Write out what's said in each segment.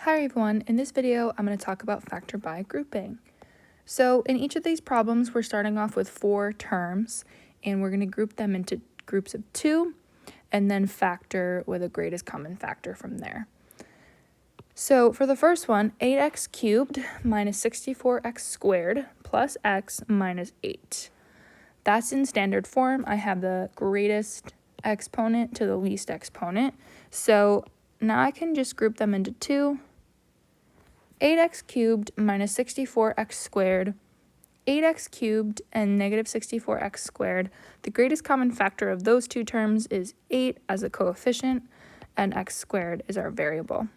Hi everyone, in this video I'm going to talk about factor by grouping. So in each of these problems we're starting off with 4 terms and we're going to group them into groups of 2 and then factor with a greatest common factor from there. So for the first one, 8x cubed minus 64x squared plus x minus 8. That's in standard form. I have the greatest exponent to the least exponent. So now I can just group them into 2. 8x cubed minus 64x squared, 8x cubed and negative 64x squared. The greatest common factor of those two terms is 8 as a coefficient, and x squared is our variable.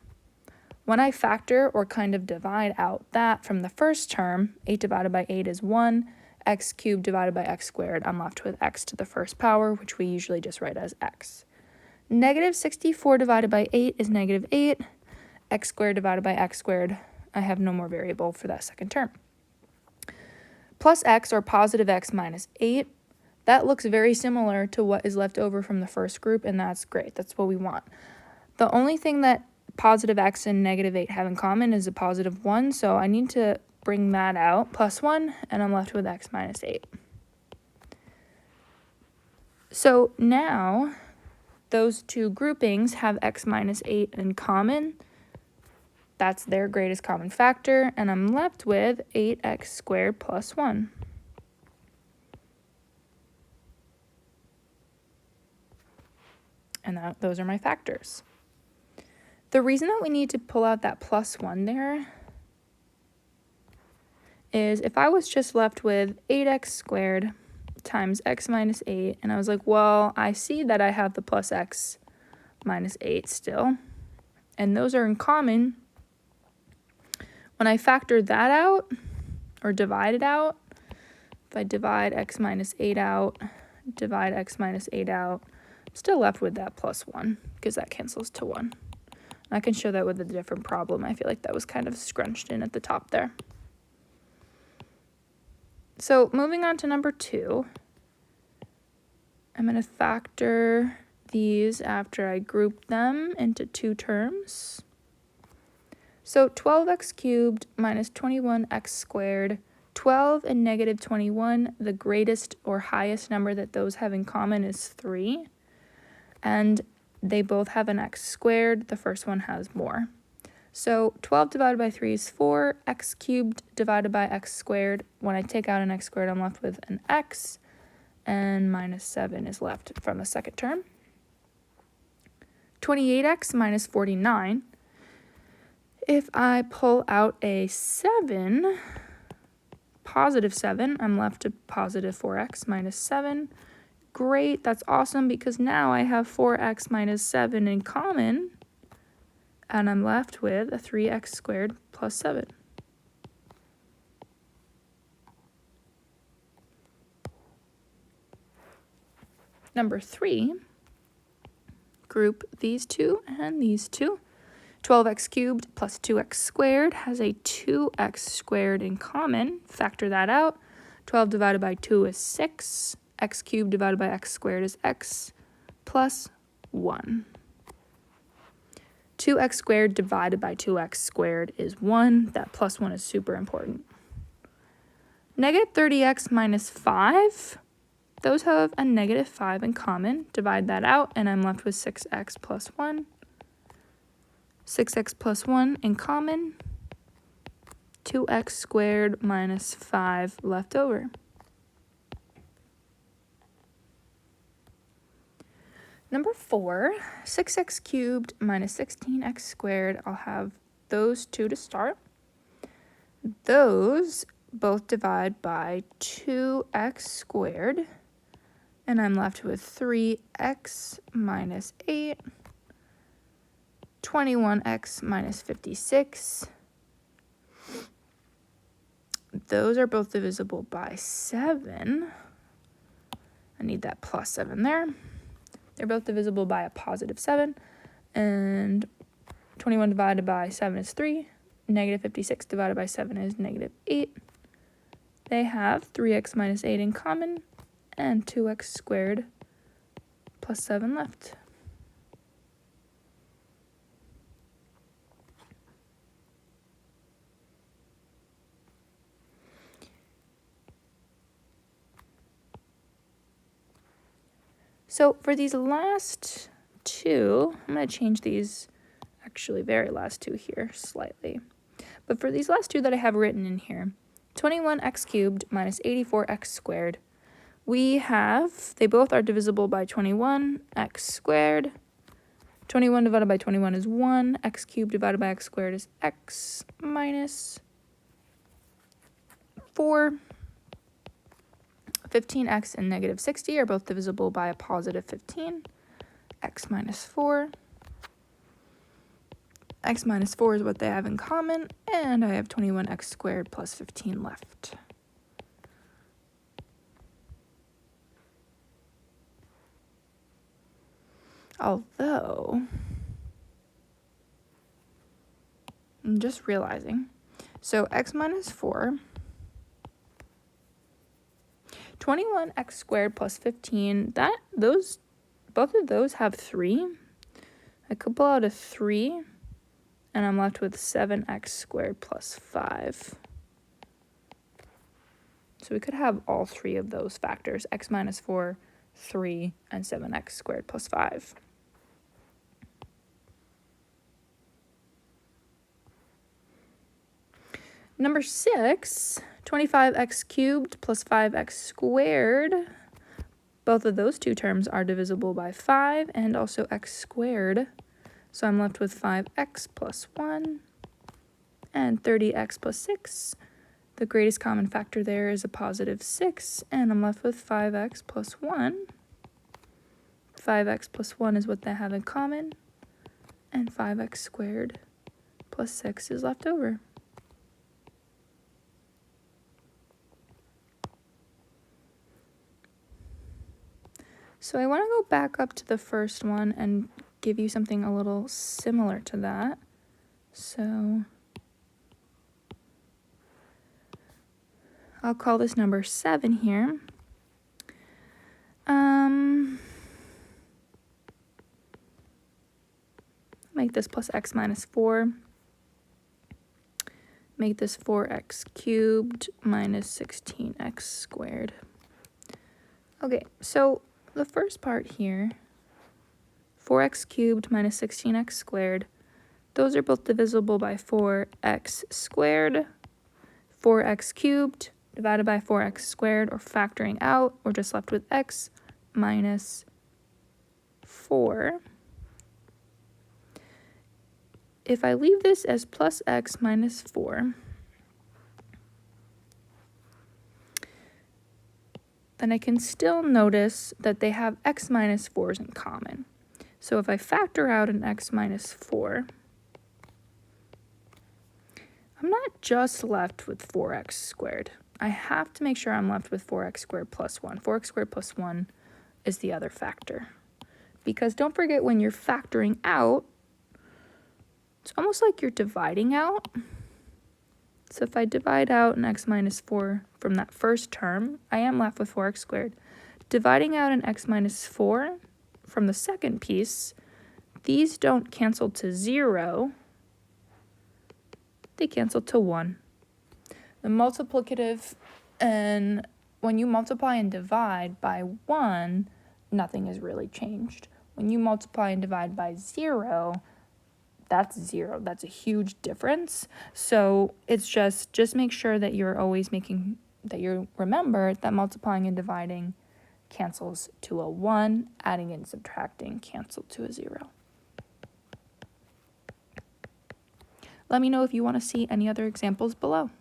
When I factor or kind of divide out that from the first term, 8 divided by 8 is 1, x cubed divided by x squared, I'm left with x to the first power, which we usually just write as x. Negative 64 divided by 8 is negative 8, x squared divided by x squared, I have no more variable for that second term. Plus x, or positive x minus 8, that looks very similar to what is left over from the first group, and that's great. That's what we want. The only thing that positive x and negative 8 have in common is a positive 1, so I need to bring that out, plus 1, and I'm left with x minus 8. So now those two groupings have x minus 8 in common. That's their greatest common factor, and I'm left with 8x squared plus 1. And those are my factors. The reason that we need to pull out that plus 1 there is if I was just left with 8x squared times x minus 8, and I was like, well, I see that I have the plus x minus 8 still, and those are in common. When I factor that out, or divide it out, if I divide x minus 8 out, divide x minus 8 out, I'm still left with that plus 1, because that cancels to 1. And I can show that with a different problem. I feel like that was kind of scrunched in at the top there. So moving on to number 2, I'm going to factor these after I group them into 2 terms. So 12x cubed minus 21x squared, 12 and negative 21, the greatest or highest number that those have in common is 3. And they both have an x squared. The first one has more. So 12 divided by 3 is 4. X cubed divided by x squared. When I take out an x squared, I'm left with an x. And minus 7 is left from the second term. 28x minus 49. If I pull out a 7, positive 7, I'm left to positive 4x minus 7. Great, that's awesome, because now I have 4x minus 7 in common, and I'm left with a 3x squared plus 7. Number 3, group these two and these two. 12x cubed plus 2x squared has a 2x squared in common. Factor that out. 12 divided by 2 is 6. X cubed divided by x squared is x plus 1. 2x squared divided by 2x squared is 1. That plus 1 is super important. Negative 30x minus 5. Those have a negative 5 in common. Divide that out, and I'm left with 6x plus 1. 6x plus 1 in common. 2x squared minus 5 left over. Number 4, 6x cubed minus 16x squared. I'll have those two to start. Those both divide by 2x squared. And I'm left with 3x minus 8. 21x minus 56. Those are both divisible by 7. I need that plus 7 there. They're both divisible by a positive 7. And 21 divided by 7 is 3. Negative 56 divided by 7 is negative 8. They have 3x minus 8 in common and 2x squared plus 7 left. So for these last two, I'm going to change these, actually very last two here slightly. But for these last two that I have written in here, 21x cubed minus 84x squared, we have, they both are divisible by 21x squared. 21 divided by 21 is 1. X cubed divided by x squared is x minus 4. 15x and negative 60 are both divisible by a positive 15. X minus 4. X minus 4 is what they have in common, and I have 21x squared plus 15 left. Although, I'm just realizing, so x minus 4, 21x squared plus 15, both of those have 3. I could pull out a 3, and I'm left with 7x squared plus 5. So we could have all three of those factors, x minus 4, 3, and 7x squared plus 5. Number 6, 25x cubed plus 5x squared. Both of those two terms are divisible by 5 and also x squared. So I'm left with 5x plus 1 and 30x plus 6. The greatest common factor there is a positive 6, and I'm left with 5x plus 1. 5x plus 1 is what they have in common, and 5x squared plus 6 is left over. So I want to go back up to the first one and give you something a little similar to that. So I'll call this number 7 here. Make this plus x minus 4. Make this 4x cubed minus 16x squared. Okay, so the first part here, 4x cubed minus 16x squared, those are both divisible by 4x squared. 4x cubed divided by 4x squared, or factoring out, we're just left with x minus 4. If I leave this as plus x minus 4, then I can still notice that they have x minus 4s in common. So if I factor out an x minus 4, I'm not just left with 4x squared. I have to make sure I'm left with 4x squared plus 1. 4x squared plus 1 is the other factor. Because don't forget, when you're factoring out, it's almost like you're dividing out. So if I divide out an x minus 4 from that first term, I am left with 4x squared. Dividing out an x minus 4 from the second piece, these don't cancel to 0. They cancel to 1. The multiplicative, and when you multiply and divide by 1, nothing is really changed. When you multiply and divide by 0, that's 0. That's a huge difference. So it's just make sure that you're always that you remember that multiplying and dividing cancels to a 1, adding and subtracting cancel to a 0. Let me know if you want to see any other examples below.